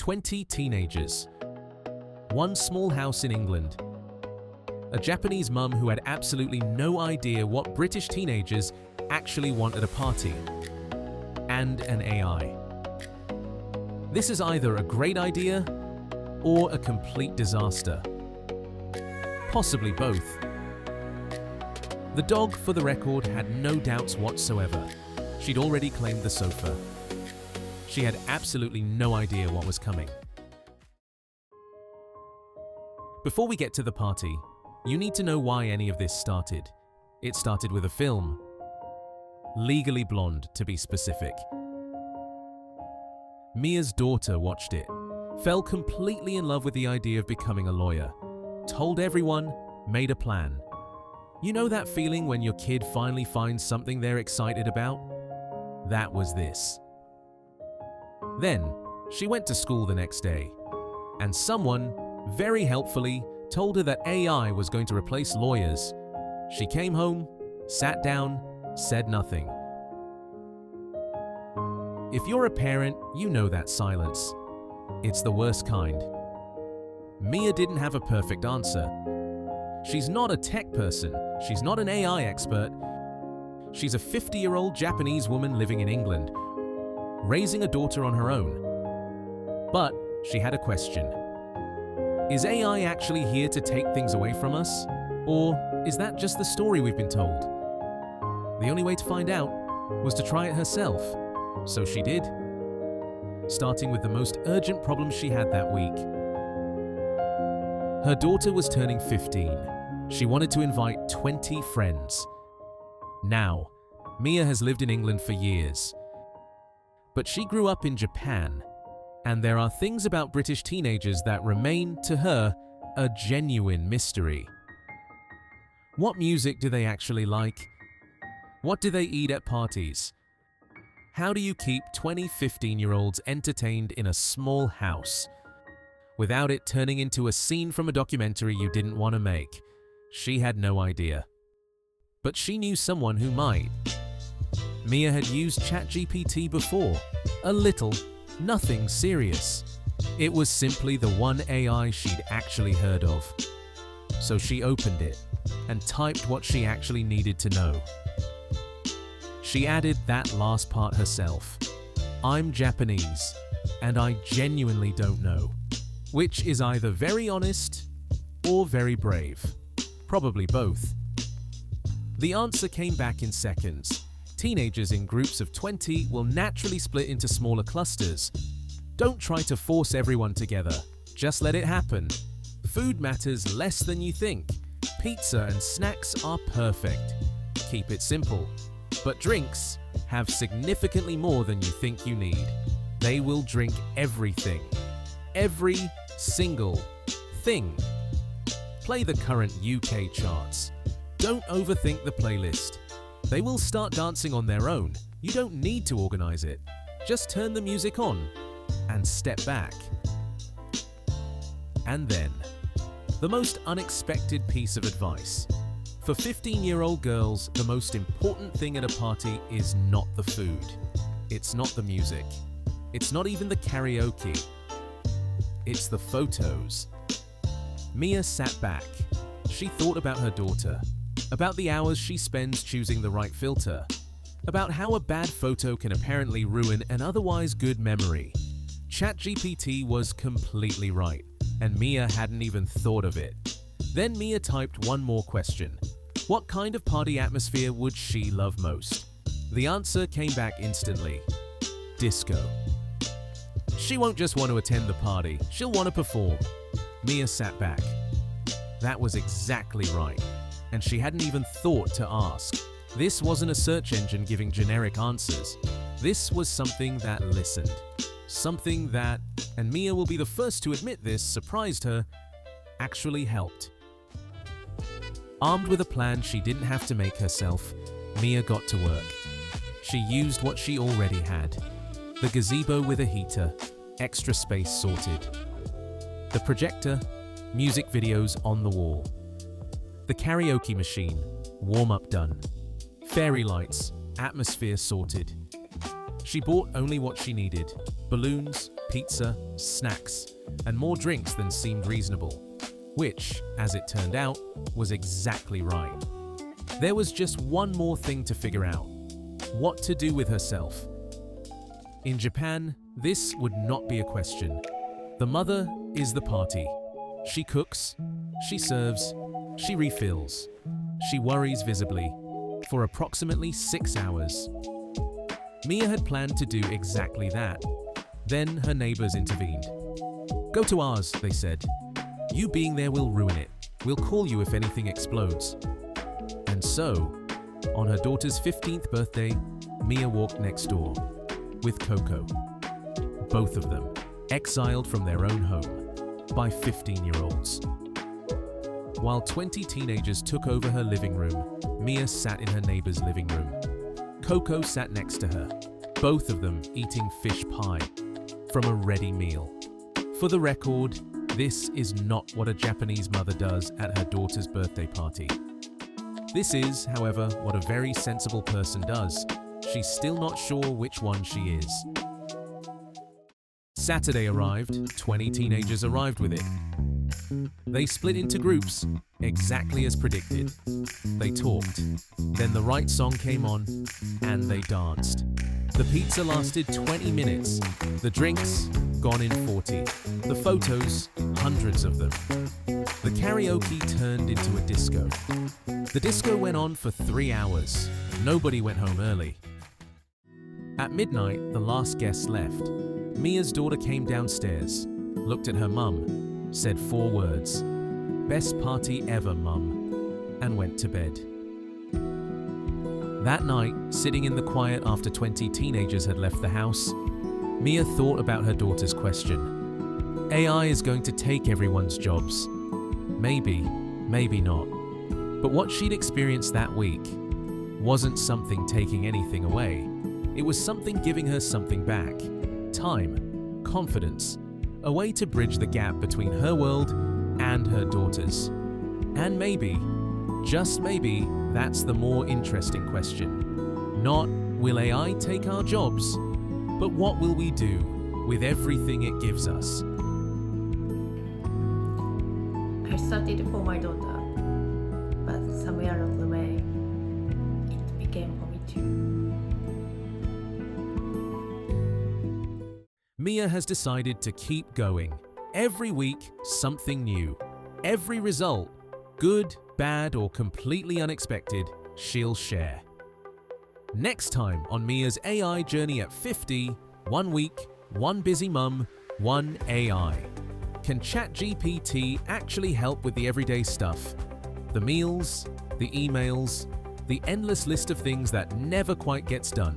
20 teenagers. One small house in England. A Japanese mum who had absolutely no idea what British teenagers actually want at a party. And an AI. This is either a great idea or a complete disaster. Possibly both. The dog, for the record, had no doubts whatsoever. She'd already claimed the sofa. She had absolutely no idea what was coming. Before we get to the party, you need to know why any of this started. It started with a film. Legally Blonde, to be specific. Mia's daughter watched it, fell completely in love with the idea of becoming a lawyer, told everyone, made a plan. You know that feeling when your kid finally finds something they're excited about? That was this. Then, she went to school the next day, and someone, very helpfully, told her that AI was going to replace lawyers. She came home, sat down, said nothing. If you're a parent, you know that silence. It's the worst kind. Mia didn't have a perfect answer. She's not a tech person. She's not an AI expert. She's a 50-year-old Japanese woman living in England, raising a daughter on her own. But she had a question. Is AI actually here to take things away from us? Or is that just the story we've been told? The only way to find out was to try it herself. So she did, starting with the most urgent problem she had that week. Her daughter was turning 15. She wanted to invite 20 friends. Now, Mia has lived in England for years. But she grew up in Japan, and there are things about British teenagers that remain, to her, a genuine mystery. What music do they actually like? What do they eat at parties? How do you keep 20 15-year-olds entertained in a small house without it turning into a scene from a documentary you didn't want to make? She had no idea. But she knew someone who might. Mia had used ChatGPT before. A little, nothing serious. It was simply the one AI she'd actually heard of. So she opened it and typed what she actually needed to know. She added that last part herself. I'm Japanese, and I genuinely don't know. Which is either very honest or very brave. Probably both. The answer came back in seconds. Teenagers in groups of 20 will naturally split into smaller clusters. Don't try to force everyone together. Just let it happen. Food matters less than you think. Pizza and snacks are perfect. Keep it simple. But drinks have significantly more than you think you need. They will drink everything. Every single thing. Play the current UK charts. Don't overthink the playlist. They will start dancing on their own. You don't need to organize it. Just turn the music on and step back. And then, the most unexpected piece of advice. For 15-year-old girls, the most important thing at a party is not the food. It's not the music. It's not even the karaoke. It's the photos. Mia sat back. She thought about her daughter, about the hours she spends choosing the right filter, about how a bad photo can apparently ruin an otherwise good memory. ChatGPT was completely right, and Mia hadn't even thought of it. Then Mia typed one more question. What kind of party atmosphere would she love most? The answer came back instantly. Disco. She won't just want to attend the party, she'll want to perform. Mia sat back. That was exactly right, and she hadn't even thought to ask. This wasn't a search engine giving generic answers. This was something that listened. Something that, and Mia will be the first to admit this, surprised her, actually helped. Armed with a plan she didn't have to make herself, Mia got to work. She used what she already had. The gazebo with a heater, extra space sorted. The projector, music videos on the wall. The karaoke machine, warm-up done. Fairy lights, atmosphere sorted. She bought only what she needed. Balloons, pizza, snacks, and more drinks than seemed reasonable, which, as it turned out, was exactly right. There was just one more thing to figure out: what to do with herself. In Japan, this would not be a question. The mother is the party. She cooks, she serves, she refills, she worries visibly for approximately 6 hours. Mia had planned to do exactly that. Then her neighbors intervened. "Go to ours," they said. "You being there will ruin it. We'll call you if anything explodes." And so, on her daughter's 15th birthday, Mia walked next door with Coco. Both of them exiled from their own home by 15-year-olds. While 20 teenagers took over her living room, Mia sat in her neighbor's living room. Coco sat next to her, both of them eating fish pie from a ready meal. For the record, this is not what a Japanese mother does at her daughter's birthday party. This is, however, what a very sensible person does. She's still not sure which one she is. Saturday arrived, 20 teenagers arrived with it. They split into groups, exactly as predicted. They talked, then the right song came on, and they danced. The pizza lasted 20 minutes, the drinks gone in 40, the photos, hundreds of them. The karaoke turned into a disco. The disco went on for 3 hours. Nobody went home early. At midnight, the last guest left. Mia's daughter came downstairs, looked at her mum, said 4 words, "Best party ever, Mum," and went to bed. That night, sitting in the quiet after 20 teenagers had left the house, Mia thought about her daughter's question. AI is going to take everyone's jobs. Maybe, maybe not. But what she'd experienced that week wasn't something taking anything away. It was something giving her something back. Time, confidence, a way to bridge the gap between her world and her daughter's. And maybe, just maybe, that's the more interesting question. Not, will AI take our jobs? But what will we do with everything it gives us? I started for my daughter, but somewhere along the way, it became for me too. Mia has decided to keep going. Every week, something new. Every result, good, bad, or completely unexpected, she'll share. Next time on Mia's AI journey at 50, 1 week, 1 busy mum, 1 AI. Can ChatGPT actually help with the everyday stuff? The meals, the emails, the endless list of things that never quite gets done.